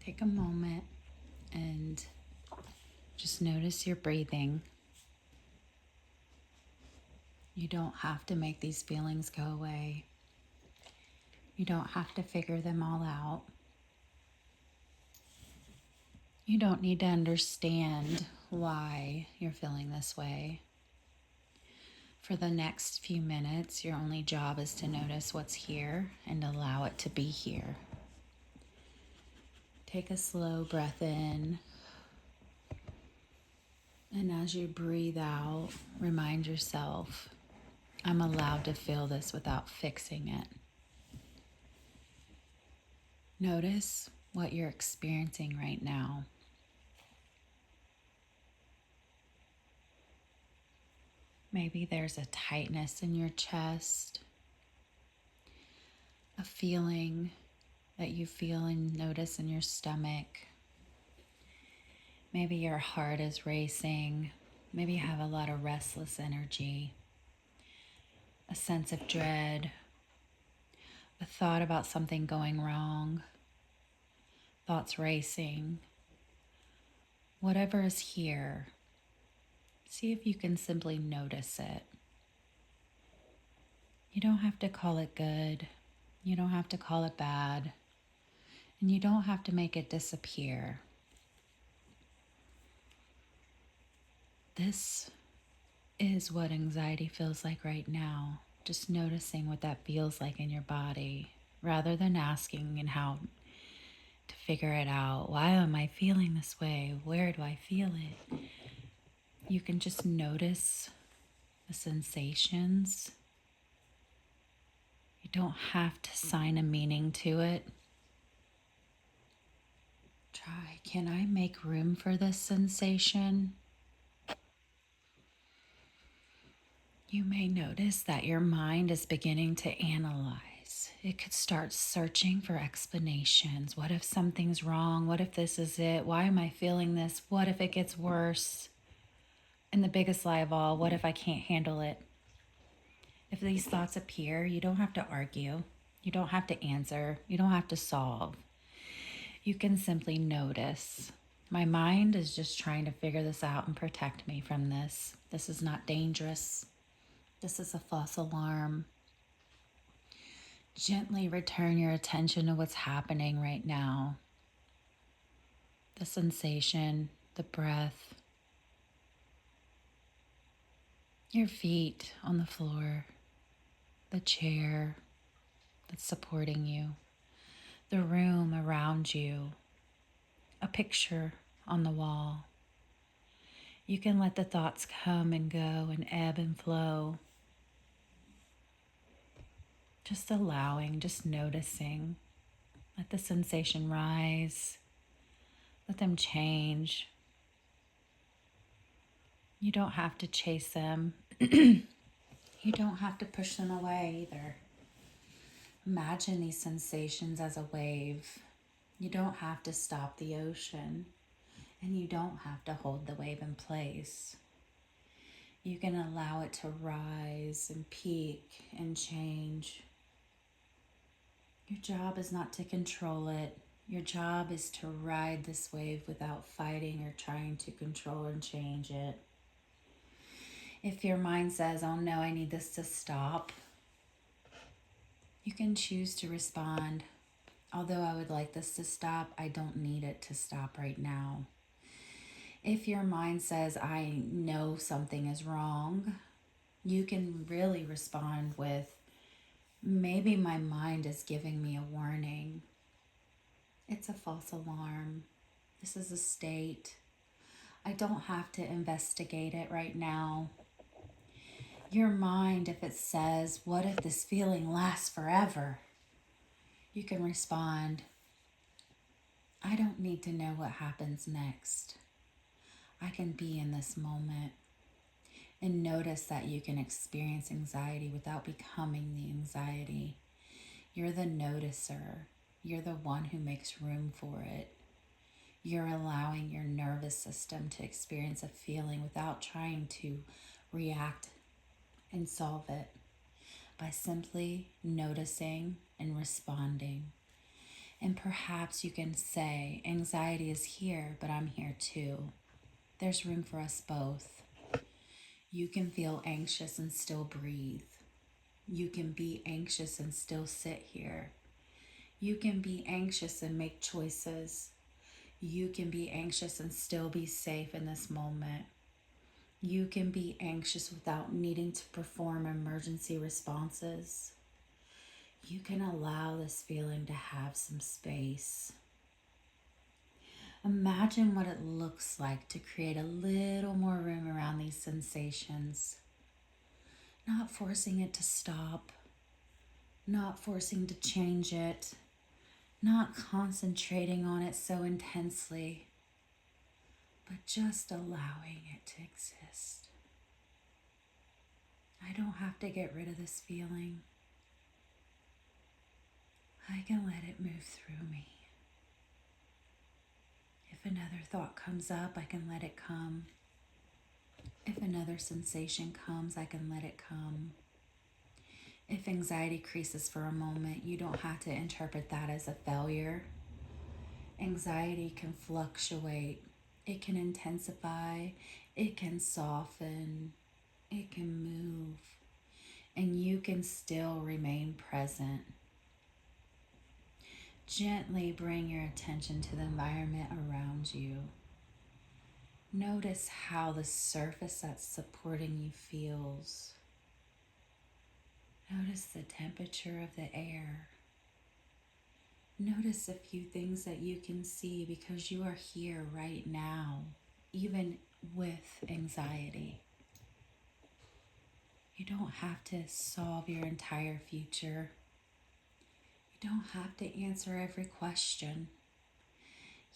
Take a moment and just notice your breathing. You don't have to make these feelings go away. You don't have to figure them all out. You don't need to understand why you're feeling this way. For the next few minutes, your only job is to notice what's here and allow it to be here. Take a slow breath in. And as you breathe out, remind yourself, I'm allowed to feel this without fixing it. Notice what you're experiencing right now. Maybe there's a tightness in your chest, a feeling that you feel and notice in your stomach. Maybe your heart is racing. Maybe you have a lot of restless energy, a sense of dread, a thought about something going wrong, thoughts racing. Whatever is here, see if you can simply notice it. You don't have to call it good. You don't have to call it bad. And you don't have to make it disappear. This is what anxiety feels like right now. Just noticing what that feels like in your body rather than asking and how to figure it out. Why am I feeling this way? Where do I feel it? You can just notice the sensations. You don't have to assign a meaning to it. Try, can I make room for this sensation? You may notice that your mind is beginning to analyze. It could start searching for explanations. What if something's wrong? What if this is it? Why am I feeling this? What if it gets worse? And the biggest lie of all, what if I can't handle it? If these thoughts appear, you don't have to argue. You don't have to answer. You don't have to solve. You can simply notice. My mind is just trying to figure this out and protect me from this. This is not dangerous. This is a false alarm. Gently return your attention to what's happening right now. The sensation, the breath, your feet on the floor, the chair that's supporting you, the room around you, a picture on the wall. You can let the thoughts come and go and ebb and flow. Just allowing, just noticing. Let the sensation rise. Let them change. You don't have to chase them. You don't have to push them away either. Imagine these sensations as a wave. You don't have to stop the ocean, and you don't have to hold the wave in place. You can allow it to rise and peak and change. Your job is not to control it. Your job is to ride this wave without fighting or trying to control and change it. If your mind says, oh no, I need this to stop, you can choose to respond. Although I would like this to stop, I don't need it to stop right now. If your mind says, I know something is wrong, you can really respond with, maybe my mind is giving me a warning. It's a false alarm. This is a state. I don't have to investigate it right now. Your mind, if it says, what if this feeling lasts forever? You can respond, I don't need to know what happens next. I can be in this moment. And notice that you can experience anxiety without becoming the anxiety. You're the noticer. You're the one who makes room for it. You're allowing your nervous system to experience a feeling without trying to react and solve it by simply noticing and responding. And perhaps you can say, anxiety is here, but I'm here too. There's room for us both. You can feel anxious and still breathe. You can be anxious and still sit here. You can be anxious and make choices. You can be anxious and still be safe in this moment. You can be anxious without needing to perform emergency responses. You can allow this feeling to have some space. Imagine what it looks like to create a little more room around these sensations. Not forcing it to stop, not forcing to change it, not concentrating on it so intensely, but just allowing it to exist. I don't have to get rid of this feeling. I can let it move through me. If another thought comes up, I can let it come. If another sensation comes, I can let it come. If anxiety creases for a moment, you don't have to interpret that as a failure. Anxiety can fluctuate. It can intensify. It can soften. It can move. And you can still remain present. Gently bring your attention to the environment around you. Notice how the surface that's supporting you feels. Notice the temperature of the air. Notice a few things that you can see because you are here right now, even with anxiety. You don't have to solve your entire future. You don't have to answer every question.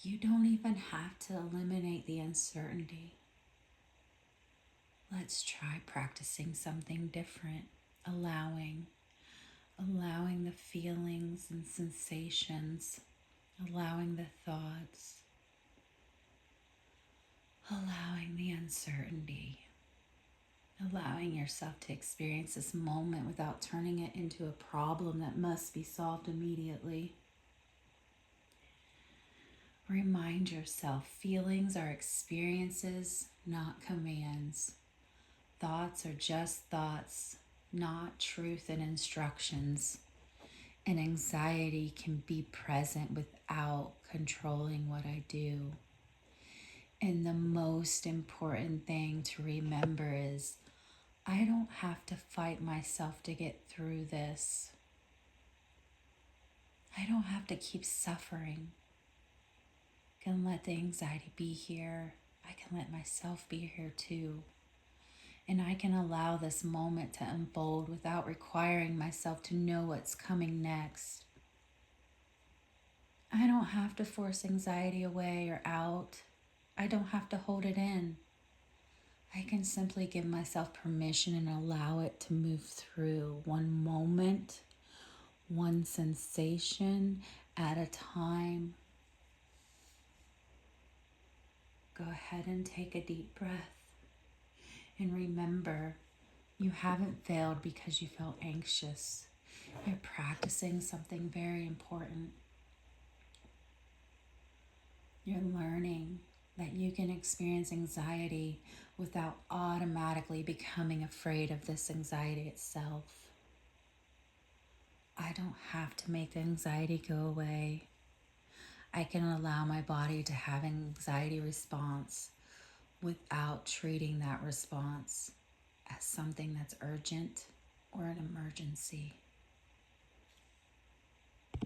You don't even have to eliminate the uncertainty. Let's try practicing something different, allowing the feelings and sensations, allowing the thoughts, allowing the uncertainty, allowing yourself to experience this moment without turning it into a problem that must be solved immediately. Remind yourself, feelings are experiences, not commands. Thoughts are just thoughts, not truth and instructions. And anxiety can be present without controlling what I do. And the most important thing to remember is I don't have to fight myself to get through this. I don't have to keep suffering. I can let the anxiety be here. I can let myself be here too. And I can allow this moment to unfold without requiring myself to know what's coming next. I don't have to force anxiety away or out. I don't have to hold it in. I can simply give myself permission and allow it to move through one moment, one sensation at a time. Go ahead and take a deep breath. And remember, you haven't failed because you felt anxious. You're practicing something very important. You're learning that you can experience anxiety without automatically becoming afraid of this anxiety itself. I don't have to make the anxiety go away. I can allow my body to have an anxiety response without treating that response as something that's urgent or an emergency.